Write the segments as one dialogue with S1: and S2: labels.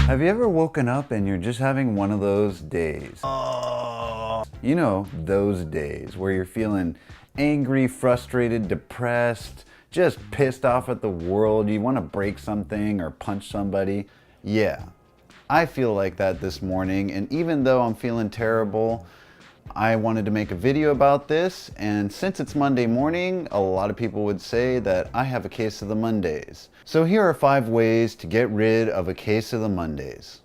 S1: Have you ever woken up and you're just having one of those days? You know, those days where you're feeling angry, frustrated, depressed, just pissed off at the world. You want to break something or punch somebody. Yeah, I feel like that this morning, and even though I'm feeling terrible, I wanted to make a video about this, and since it's Monday morning, a lot of people would say that I have a case of the Mondays. So here are 5 ways to get rid of a case of the Mondays.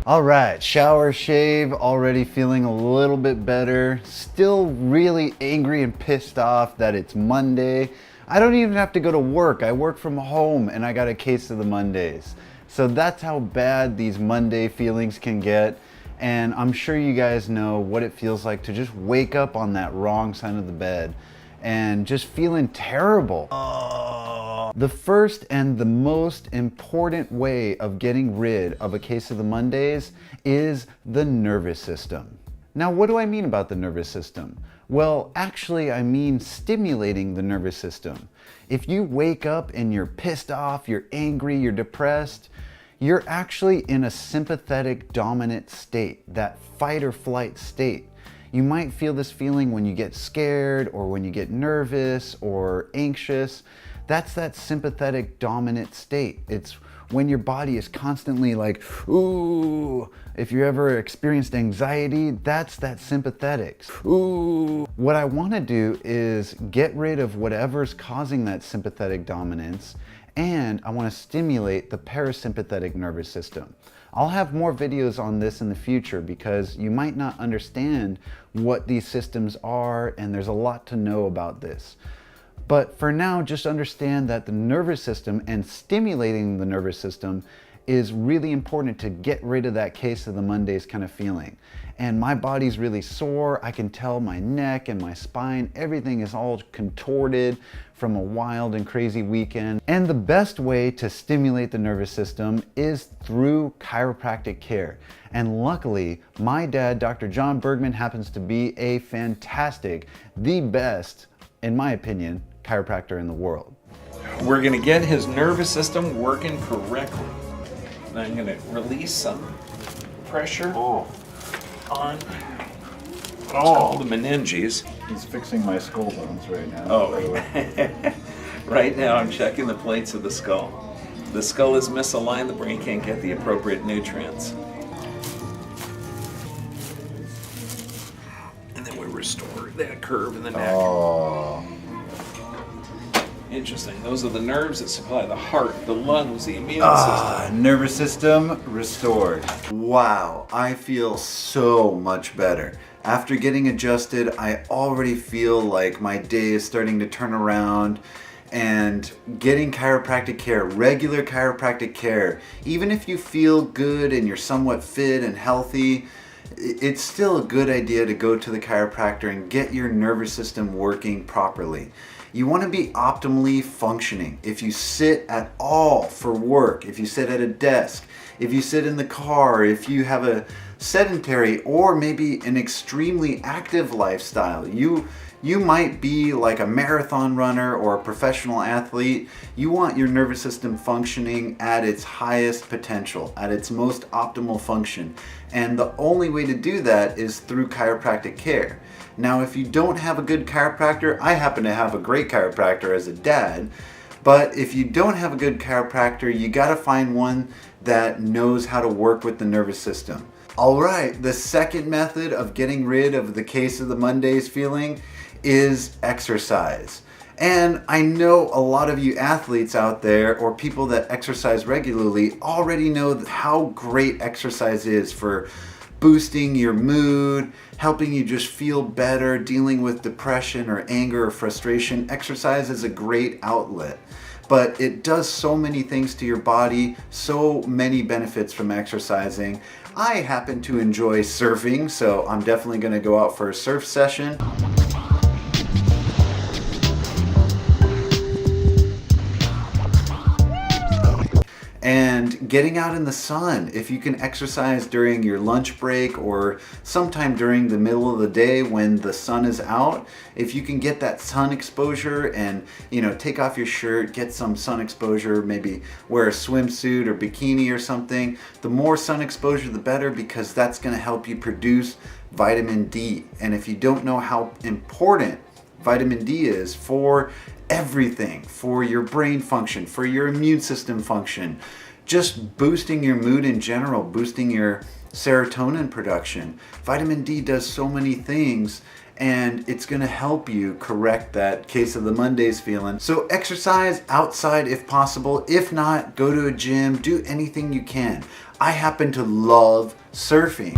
S1: All right, shower, shave, already feeling a little bit better. Still really angry and pissed off that it's Monday. I don't even have to go to work. I work from home and I got a case of the Mondays. So that's how bad these Monday feelings can get. And I'm sure you guys know what it feels like to just wake up on that wrong side of the bed and just feeling terrible. The first and the most important way of getting rid of a case of the Mondays is the nervous system. Now, what do I mean about the nervous system? Well, actually, I mean stimulating the nervous system. If you wake up and you're pissed off, you're angry, you're depressed, you're actually in a sympathetic dominant state, that fight or flight state. You might feel this feeling when you get scared or when you get nervous or anxious. That's that sympathetic dominant state. It's when your body is constantly like, ooh. If you ever experienced anxiety, that's that sympathetic. Ooh. What I want to do is get rid of whatever's causing that sympathetic dominance, and I want to stimulate the parasympathetic nervous system. I'll have more videos on this in the future because you might not understand what these systems are, and there's a lot to know about this. But for now, just understand that the nervous system and stimulating the nervous system is really important to get rid of that case of the Mondays kind of feeling. And my body's really sore. I can tell my neck and my spine, everything is all contorted from a wild and crazy weekend. And the best way to stimulate the nervous system is through chiropractic care. And luckily, my dad, Dr. John Bergman, happens to be a fantastic, the best, in my opinion, chiropractor in the world.
S2: We're going to get his nervous system working correctly. And I'm going to release some pressure on all the meninges.
S1: He's fixing my skull bones right now.
S2: Oh, right now I'm checking the plates of the skull. The skull is misaligned, the brain can't get the appropriate nutrients. And then we restore that curve in the neck.
S1: Oh.
S2: Interesting. Those are the nerves that supply the heart, the lungs, the immune system.
S1: Nervous system restored. Wow, I feel so much better. After getting adjusted, I already feel like my day is starting to turn around, and getting chiropractic care, regular chiropractic care, even if you feel good and you're somewhat fit and healthy, it's still a good idea to go to the chiropractor and get your nervous system working properly. You want to be optimally functioning. If you sit at all for work, if you sit at a desk, if you sit in the car, if you have a sedentary or maybe an extremely active lifestyle, you might be like a marathon runner or a professional athlete. You want your nervous system functioning at its highest potential, at its most optimal function. And the only way to do that is through chiropractic care. Now, if you don't have a good chiropractor, I happen to have a great chiropractor as a dad, but if you don't have a good chiropractor, you gotta find one that knows how to work with the nervous system. All right, the second method of getting rid of the case of the Mondays feeling is exercise. And I know a lot of you athletes out there or people that exercise regularly already know how great exercise is for boosting your mood, helping you just feel better, dealing with depression or anger or frustration. Exercise is a great outlet, but it does so many things to your body, so many benefits from exercising. I happen to enjoy surfing, so I'm definitely going to go out for a surf session. And getting out in the sun, if you can exercise during your lunch break or sometime during the middle of the day when the sun is out, if you can get that sun exposure and, take off your shirt, get some sun exposure, maybe wear a swimsuit or bikini or something, the more sun exposure the better, because that's going to help you produce vitamin D. And if you don't know how important vitamin D is for everything, for your brain function, for your immune system function, just boosting your mood in general, boosting your serotonin production. Vitamin D does so many things, and it's going to help you correct that case of the Mondays feeling. So exercise outside if possible. If not, go to a gym, do anything you can. I happen to love surfing.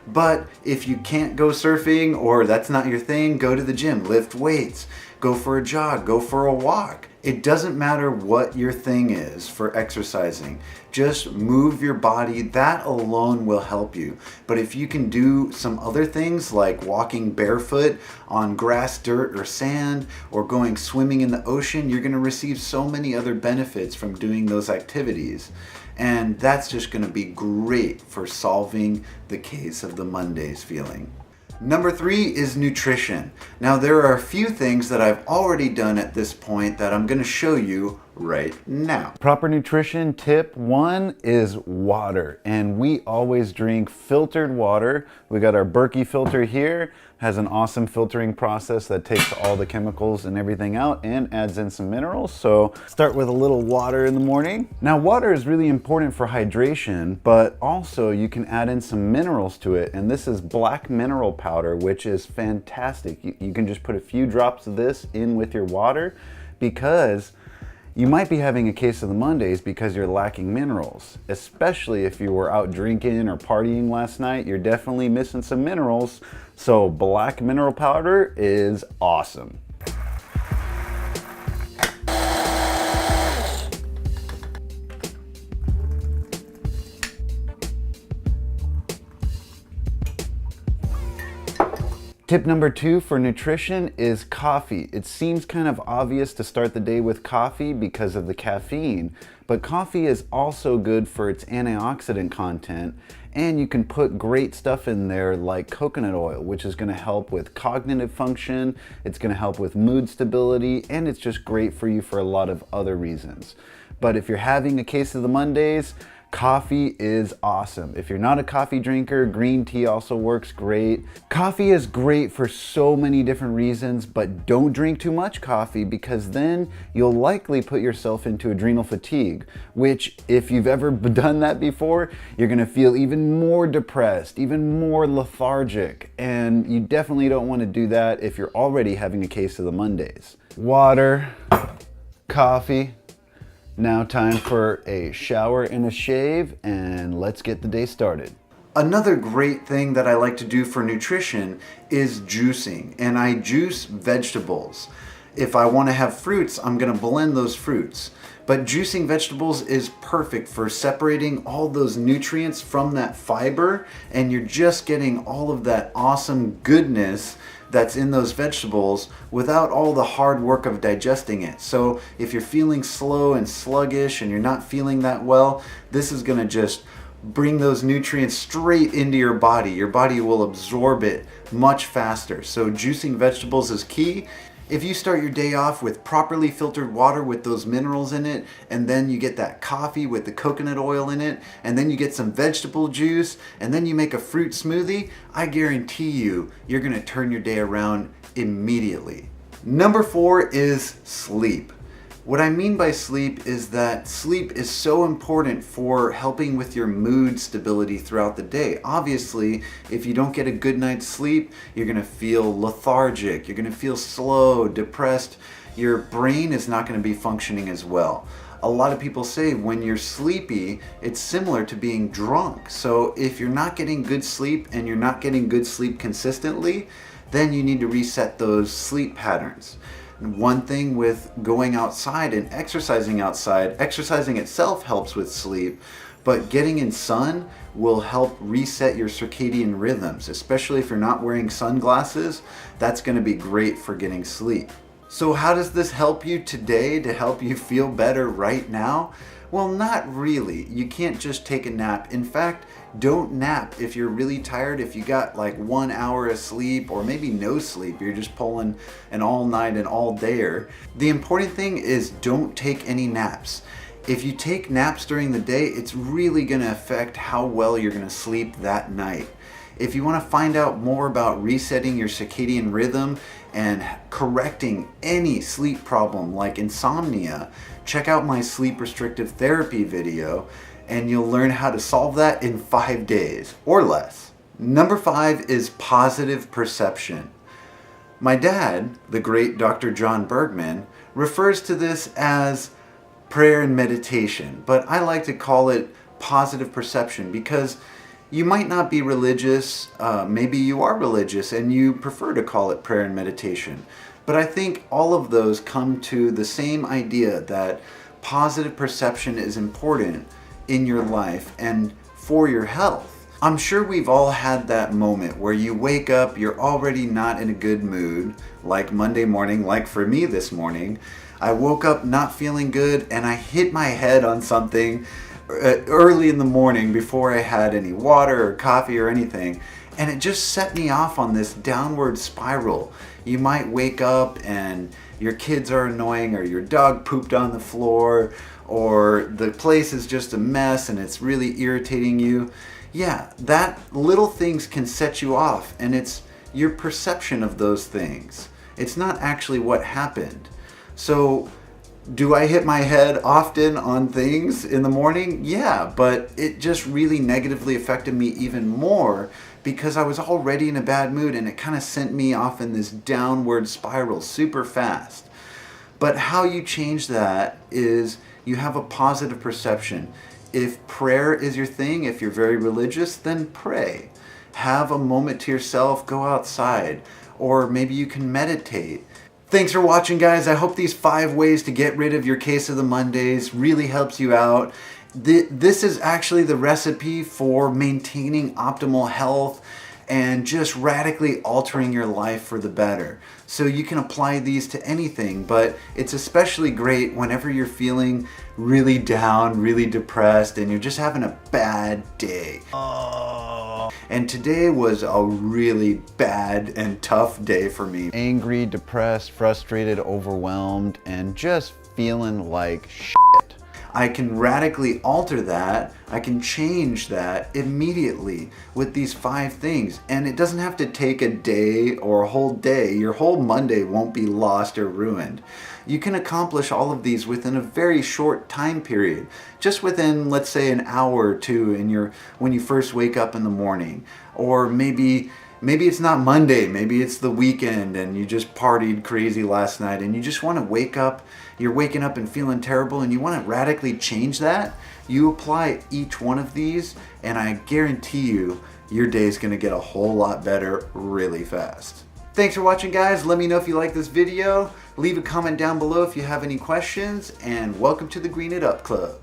S1: But if you can't go surfing or that's not your thing, go to the gym, lift weights, go for a jog, go for a walk. It doesn't matter what your thing is for exercising. Just move your body. That alone will help you. But if you can do some other things like walking barefoot on grass, dirt, or sand, or going swimming in the ocean, you're going to receive so many other benefits from doing those activities. And that's just going to be great for solving the case of the Mondays feeling. Number 3 is nutrition. Now there are a few things that I've already done at this point that I'm going to show you right now. Proper nutrition tip 1 is water, and we always drink filtered water. We got our Berkey filter here, has an awesome filtering process that takes all the chemicals and everything out and adds in some minerals. So start with a little water in the morning. Now water is really important for hydration, but also you can add in some minerals to it, and this is black mineral powder, which is fantastic. You can just put a few drops of this in with your water, because you might be having a case of the Mondays because you're lacking minerals, especially if you were out drinking or partying last night. You're definitely missing some minerals. So black mineral powder is awesome. Tip number 2 for nutrition is coffee. It seems kind of obvious to start the day with coffee because of the caffeine, but coffee is also good for its antioxidant content, and you can put great stuff in there like coconut oil, which is going to help with cognitive function, it's going to help with mood stability, and it's just great for you for a lot of other reasons. But if you're having a case of the Mondays, coffee is awesome. If you're not a coffee drinker, green tea also works great. Coffee is great for so many different reasons, but don't drink too much coffee, because then you'll likely put yourself into adrenal fatigue, which, if you've ever done that before, you're gonna feel even more depressed, even more lethargic, and you definitely don't want to do that if you're already having a case of the Mondays. Water, coffee. Now time for a shower and a shave, and let's get the day started. Another great thing that I like to do for nutrition is juicing, and I juice vegetables. If I want to have fruits, I'm going to blend those fruits. But juicing vegetables is perfect for separating all those nutrients from that fiber, and you're just getting all of that awesome goodness that's in those vegetables without all the hard work of digesting it. So if you're feeling slow and sluggish and you're not feeling that well, this is going to just bring those nutrients straight into your body. Your body will absorb it much faster. So juicing vegetables is key. If you start your day off with properly filtered water with those minerals in it, and then you get that coffee with the coconut oil in it, and then you get some vegetable juice, and then you make a fruit smoothie, I guarantee you, you're gonna turn your day around immediately. Number 4 is sleep. What I mean by sleep is that sleep is so important for helping with your mood stability throughout the day. Obviously, if you don't get a good night's sleep, you're gonna feel lethargic, you're gonna feel slow, depressed, your brain is not gonna be functioning as well. A lot of people say when you're sleepy, it's similar to being drunk. So if you're not getting good sleep and you're not getting good sleep consistently, then you need to reset those sleep patterns. One thing with going outside and exercising outside, exercising itself helps with sleep, but getting in sun will help reset your circadian rhythms, especially if you're not wearing sunglasses. That's going to be great for getting sleep. So how does this help you today to help you feel better right now? Well, not really. You can't just take a nap. In fact, don't nap if you're really tired. If you got like 1 hour of sleep or maybe no sleep, you're just pulling an all night and all dayer. The important thing is don't take any naps. If you take naps during the day, it's really going to affect how well you're going to sleep that night. If you want to find out more about resetting your circadian rhythm and correcting any sleep problem like insomnia, check out my sleep restrictive therapy video and you'll learn how to solve that in 5 days or less. Number 5 is positive perception. My dad, the great Dr. Bergman, refers to this as prayer and meditation, but I like to call it positive perception because you might not be religious, maybe you are religious and you prefer to call it prayer and meditation. But I think all of those come to the same idea that positive perception is important in your life and for your health. I'm sure we've all had that moment where you wake up, you're already not in a good mood, like Monday morning, like for me this morning. I woke up not feeling good and I hit my head on something early in the morning before I had any water or coffee or anything, and it just set me off on this downward spiral. You might wake up and your kids are annoying, or your dog pooped on the floor, or the place is just a mess and it's really irritating you. Yeah, that little things can set you off, and it's your perception of those things. It's not actually what happened. So do I hit my head often on things in the morning? Yeah, but it just really negatively affected me even more because I was already in a bad mood and it kind of sent me off in this downward spiral super fast. But how you change that is you have a positive perception. If prayer is your thing, if you're very religious, then pray. Have a moment to yourself, go outside, or maybe you can meditate. Thanks for watching, guys. I hope these 5 ways to get rid of your case of the Mondays really helps you out. This is actually the recipe for maintaining optimal health and just radically altering your life for the better. So you can apply these to anything, but it's especially great whenever you're feeling really down, really depressed, and you're just having a bad day. And today was a really bad and tough day for me. Angry, depressed, frustrated, overwhelmed, and just feeling like shit. I can radically alter that. I can change that immediately with these 5 things. And it doesn't have to take a day or a whole day. Your whole Monday won't be lost or ruined. You can accomplish all of these within a very short time period. Just within, let's say, an hour or two when you first wake up in the morning. Or maybe it's not Monday, maybe it's the weekend and you just partied crazy last night and you just want to wake up, you're waking up and feeling terrible and you want to radically change that. You apply each one of these and I guarantee you your day is going to get a whole lot better really fast. Thanks for watching, guys. Let me know if you like this video. Leave a comment down below if you have any questions, and welcome to the Green It Up Club.